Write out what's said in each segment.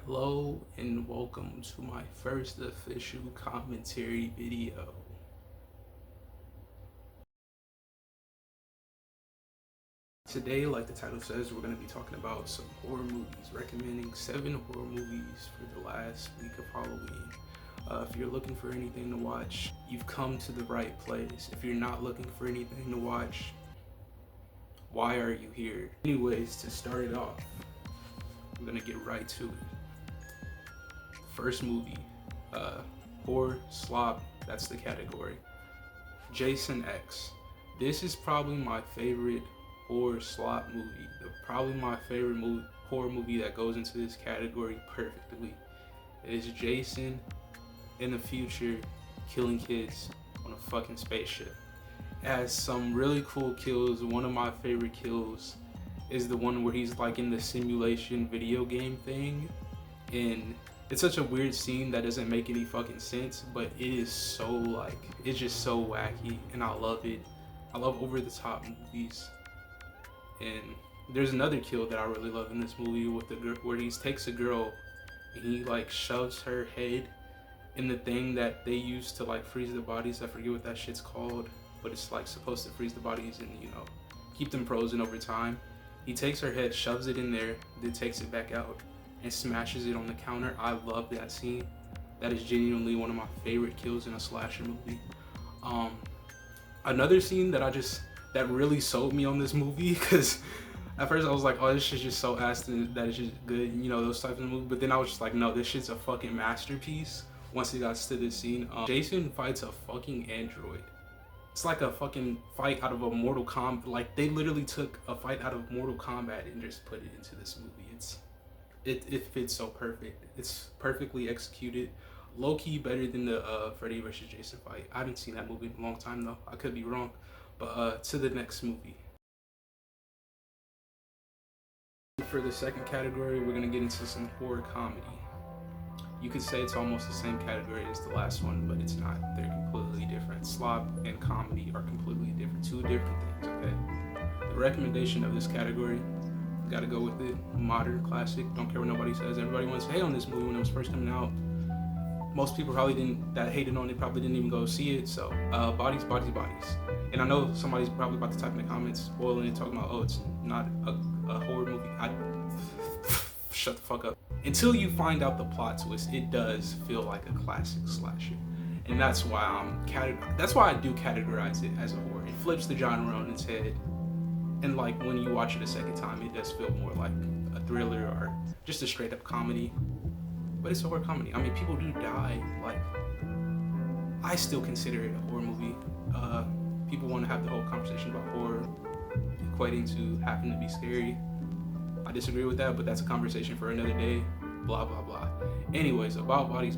Hello and welcome to my first official commentary video. Today, like the title says, we're going to be talking about some horror movies, recommending 7 horror movies for the last week of Halloween. If you're looking for anything to watch, you've come to the right place. If you're not looking for anything to watch, why are you here? Anyways, to start it off, we're going to get right to it. First movie, horror slop, that's the category. Jason X. This is probably my favorite horror slop movie. Probably my favorite horror movie that goes into this category perfectly. It is Jason in the future killing kids on a fucking spaceship. It has some really cool kills. One of my favorite kills is the one where he's like in the simulation video game thing, and it's such a weird scene that doesn't make any fucking sense, but it is so like, it's just so wacky and I love it. I love over the top movies. And there's another kill that I really love in this movie with the girl, where he takes a girl and he like shoves her head in the thing that they use to like freeze the bodies. I forget what that shit's called, but it's like supposed to freeze the bodies and, you know, keep them frozen over time. He takes her head, shoves it in there, then takes it back out and smashes it on the counter. I love that scene. That is genuinely one of my favorite kills in a slasher movie. Another scene that really sold me on this movie, because at first I was like, oh, this shit's just so ass that it's just good, you know, those types of movies. But then I was just like, no, this shit's a fucking masterpiece. Once it got to this scene, Jason fights a fucking android. It's like a fucking fight out of a Mortal Kombat. Like, they literally took a fight out of Mortal Kombat and just put it into this movie. It fits so perfect. It's perfectly executed. Low-key better than the Freddy vs. Jason fight. I haven't seen that movie in a long time though. I could be wrong. But to the next movie. For the second category, we're gonna get into some horror comedy. You could say it's almost the same category as the last one, but it's not. They're completely different. Slop and comedy are completely different. Two different things, okay? The recommendation of this category, gotta go with it. Modern classic. Don't care what nobody says. Everybody wants to hate on this movie when it was first coming out. Most people that hated on it probably didn't even go see it. So, Bodies. And I know somebody's probably about to type in the comments, spoiling it, talking about, oh, it's not a horror movie. Shut the fuck up. Until you find out the plot twist, it does feel like a classic slasher. And that's why I do categorize it as a horror. It flips the genre on its head. And like when you watch it a second time, it does feel more like a thriller or just a straight up comedy. But it's a horror comedy. I mean, people do die. Like, I still consider it a horror movie. People want to have the whole conversation about horror equating to having to be scary. I disagree with that, but that's a conversation for another day. Blah blah blah. Anyways, about Bodies.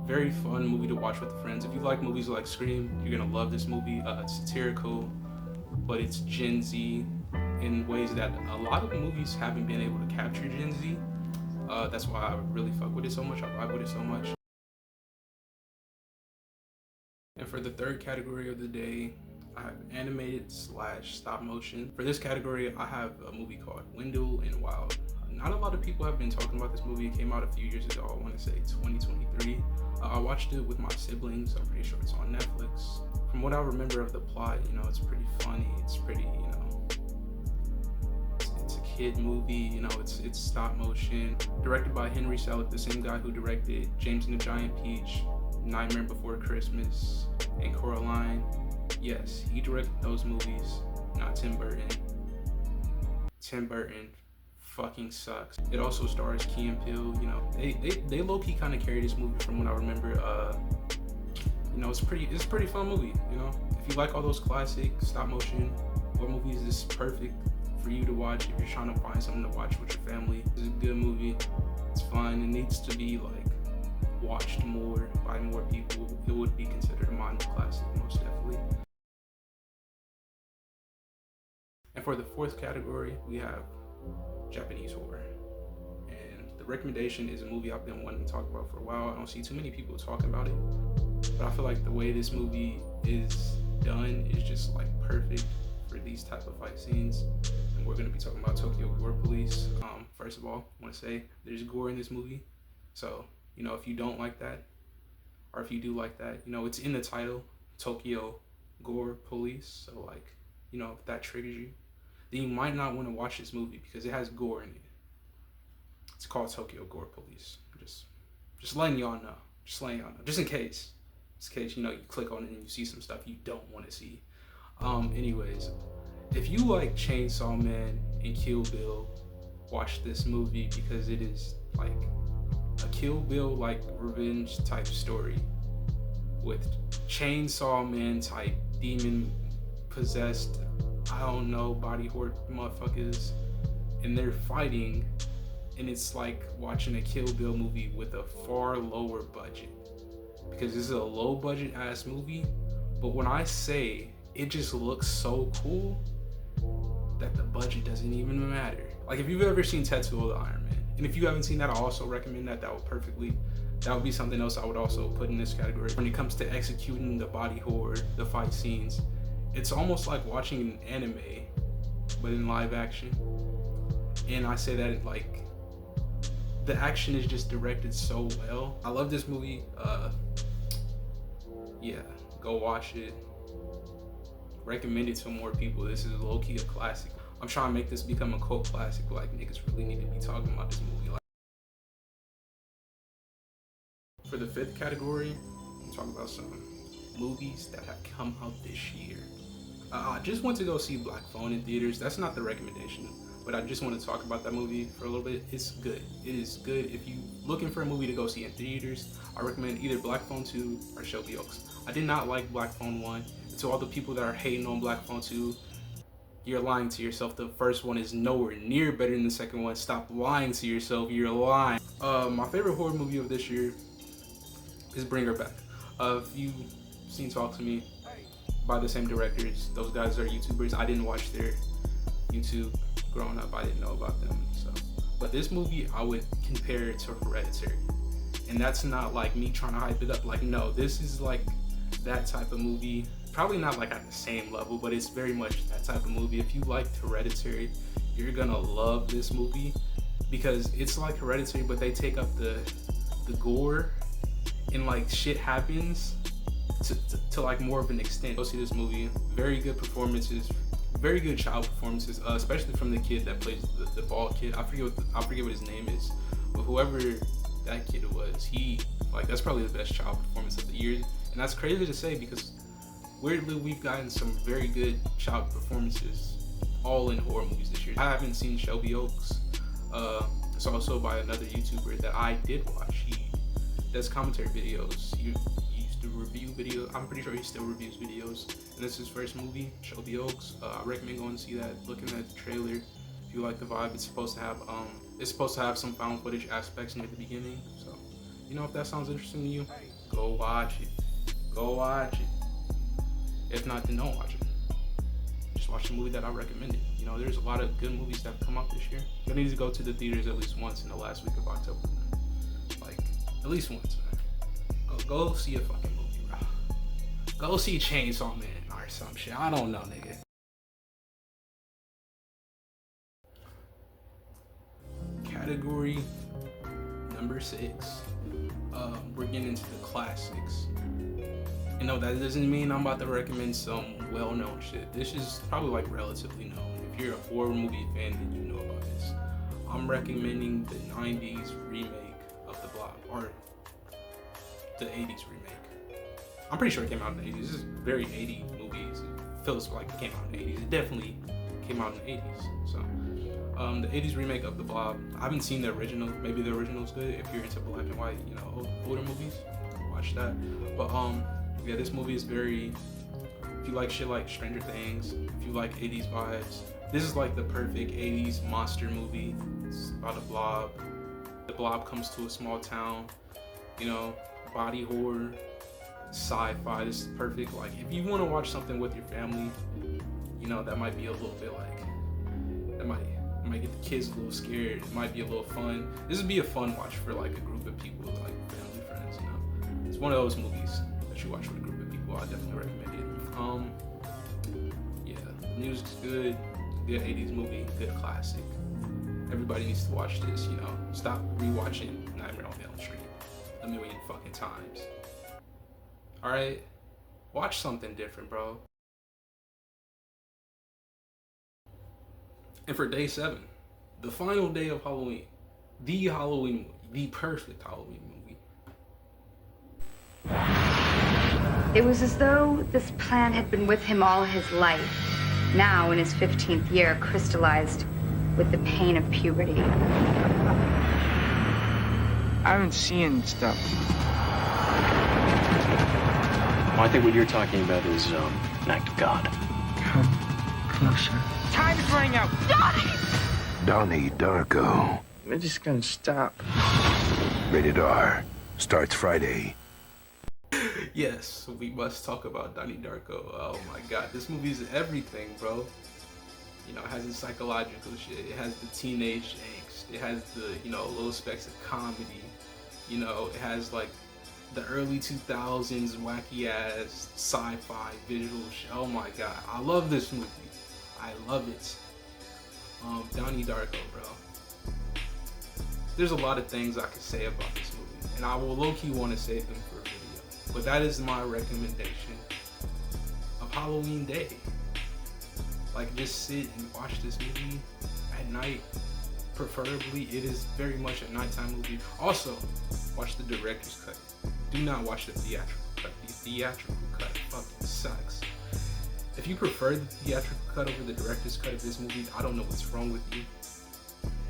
Very fun movie to watch with friends. If you like movies like Scream, you're gonna love this movie. It's satirical, but it's Gen Z in ways that a lot of movies haven't been able to capture Gen Z. That's why I really fuck with it so much. I vibe with it so much. And for the third category of the day, I have animated / stop motion. For this category, I have a movie called Wendell and Wild. Not a lot of people have been talking about this movie. It came out a few years ago. I want to say 2023. I watched it with my siblings. I'm pretty sure it's on Netflix. From what I remember of the plot, you know, it's pretty funny. It's pretty, you know, it's a kid movie. You know, it's stop motion. Directed by Henry Selick, the same guy who directed James and the Giant Peach, Nightmare Before Christmas, and Coraline. Yes, he directed those movies, not Tim Burton. Tim Burton fucking sucks. It also stars Key and Peele. You know, they low-key kind of carry this movie from what I remember. You know, it's pretty fun movie. You know, if you like all those classic stop motion horror movies, this is perfect for you to watch if you're trying to find something to watch with your family. It's a good movie. It's fun. It needs to be like watched more by more people. It would be considered a modern classic, most definitely. And for the fourth category, we have Japanese horror. And the recommendation is a movie I've been wanting to talk about for a while. I don't see too many people talking about it, but I feel like the way this movie is done is just like perfect for these type of fight scenes. And we're going to be talking about Tokyo Gore Police. First of all, I want to say there's gore in this movie. So, if you don't like that, or if you do like that, it's in the title, Tokyo Gore Police. So, like, if that triggers you, then you might not want to watch this movie because it has gore in it. It's called Tokyo Gore Police. Just letting y'all know. Just letting y'all know. Just in case. Just in case, you click on it and you see some stuff you don't want to see. Anyways, if you like Chainsaw Man and Kill Bill, watch this movie because it is like a Kill Bill like revenge type story with Chainsaw Man type demon possessed, I don't know, body horror motherfuckers, and they're fighting, and it's like watching a Kill Bill movie with a far lower budget, because this is a low budget ass movie, but when I say it just looks so cool that the budget doesn't even matter. Like, if you've ever seen Tetsuo the Iron Man, and if you haven't seen that, I also recommend that. That would be something else I would also put in this category. When it comes to executing the body horror, the fight scenes, it's almost like watching an anime, but in live action. And I say that like, the action is just directed so well. I love this movie. Yeah, go watch it. Recommend it to more people. This is low-key a classic. I'm trying to make this become a cult classic. Like, niggas really need to be talking about this movie. Like, for the fifth category, I'm talking about some movies that have come out this year. I just went to go see Black Phone in theaters. That's not the recommendation, but I just want to talk about that movie for a little bit. It's good. It is good. If you're looking for a movie to go see in theaters, I recommend either Black Phone 2 or Shelby Oaks. I did not like Black Phone 1. To all the people that are hating on Black Phone 2, you're lying to yourself. The first one is nowhere near better than the second one. Stop lying to yourself. You're lying. My favorite horror movie of this year is Bring Her Back. If you've seen Talk to Me by the same directors, those guys are YouTubers. I didn't watch their YouTube growing up. I didn't know about them. But this movie, I would compare it to Hereditary. And that's not like me trying to hype it up. Like, no, this is like that type of movie. Probably not like at the same level, but it's very much that type of movie. If you liked Hereditary, you're gonna love this movie because it's like Hereditary, but they take up the gore and like shit happens to like more of an extent. Go see this movie. Very good performances, very good child performances, especially from the kid that plays the bald kid. I forget what his name is, but whoever that kid was, he, like, that's probably the best child performance of the year. And that's crazy to say because weirdly, we've gotten some very good child performances all in horror movies this year. I haven't seen Shelby Oaks. It's also by another YouTuber that I did watch. He does commentary videos. He used to review videos. I'm pretty sure he still reviews videos. And this is his first movie, Shelby Oaks. I recommend going to see that. Looking at the trailer, if you like the vibe, it's supposed to have some found footage aspects near the beginning. So, if that sounds interesting to you, go watch it. Go watch it. If not, then don't watch it. Just watch the movie that I recommended. There's a lot of good movies that have come out this year. You need to go to the theaters at least once in the last week of October. Like, at least once, man. Go see a fucking movie, bro. Go see Chainsaw Man or some shit. I don't know, nigga. Category number 6. We're getting into the classics. No, that doesn't mean I'm about to recommend some well-known shit. This is probably like relatively known. If you're a horror movie fan, then you know about this. I'm recommending the 90s remake of The Blob, or the 80s remake. I'm pretty sure it came out in the 80s. This is very 80s movies. It feels like it came out in the 80s. It definitely came out in the 80s. So, the 80s remake of The Blob. I haven't seen the original. Maybe the original's good. If you're into black and white, older movies, watch that. But yeah, this movie is very, if you like shit like Stranger Things, if you like 80s vibes, this is like the perfect 80s monster movie. It's about a blob. The blob comes to a small town, body horror, sci-fi. This is perfect. Like, if you want to watch something with your family, that might be a little bit like, that might get the kids a little scared. It might be a little fun. This would be a fun watch for like a group of people, like family, friends, It's one of those movies that you watch with a group of people. I definitely recommend it. Yeah, the music's good. Good 80s movie, good classic. Everybody needs to watch this, you know. Stop rewatching Nightmare on Elm Street a million fucking times. Alright? Watch something different, bro. And for day 7, the final day of Halloween, the Halloween movie, the perfect Halloween movie. It was as though this plan had been with him all his life, now in his 15th year, crystallized with the pain of puberty. I've been seeing stuff. Well, I think what you're talking about is an act of God. Come closer. Time's running out. Donnie Darko. We're just gonna stop. Rated R. Starts Friday. Yes, we must talk about Donnie Darko. Oh my god, this movie is everything, bro. You know, it has the psychological shit, it has the teenage angst, it has the, you know, little specks of comedy. You know, it has like the early 2000s wacky ass sci-fi visual shit. Oh my god, I love this movie. I love it. Donnie Darko, bro. There's a lot of things I could say about this movie, and I will low-key want to save them for a video. But that is my recommendation of Halloween Day. Like, just sit and watch this movie at night. Preferably, it is very much a nighttime movie. Also, watch the director's cut. Do not watch the theatrical cut. The theatrical cut fucking sucks. If you prefer the theatrical cut over the director's cut of this movie, I don't know what's wrong with you.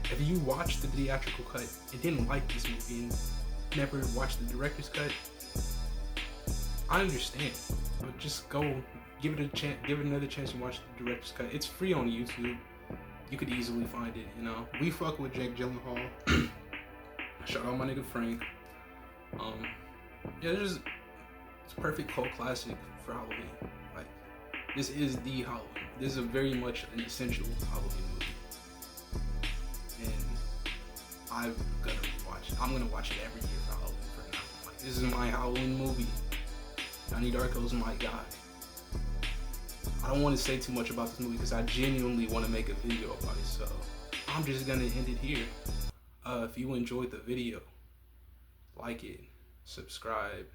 If you watched the theatrical cut and didn't like this movie and never watched the director's cut, I understand. But just go give it a chance, give it another chance to watch the director's cut. It's free on YouTube. You could easily find it, you know. We fuck with Jake Gyllenhaal. Shout out my nigga Frank. Yeah, it's a perfect cult classic for Halloween. Like, this is the Halloween. This is a very much an essential Halloween movie. And I'm gonna watch it every year for Halloween from now. Like, this is my Halloween movie. Donnie Darko's my guy. I don't want to say too much about this movie because I genuinely want to make a video about it, so I'm just gonna end it here. If you enjoyed the video, like it, subscribe,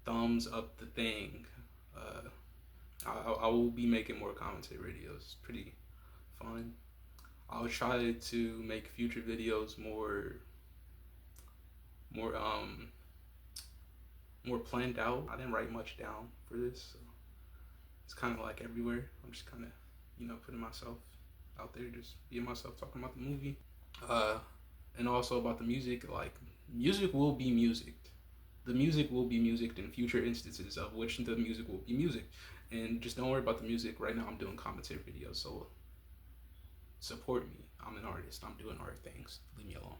thumbs up the thing. I will be making more commentary videos. Pretty fun. I'll try to make future videos more planned out. I didn't write much down for this, so it's kind of like everywhere. I'm just kind of, you know, putting myself out there, just being myself, talking about the movie, and also about the music. Like, music will be music. The music will be music in future instances of which the music will be music. And just don't worry about the music. Right now I'm doing commentary videos, so support me. I'm an artist. I'm doing art things. Leave me alone.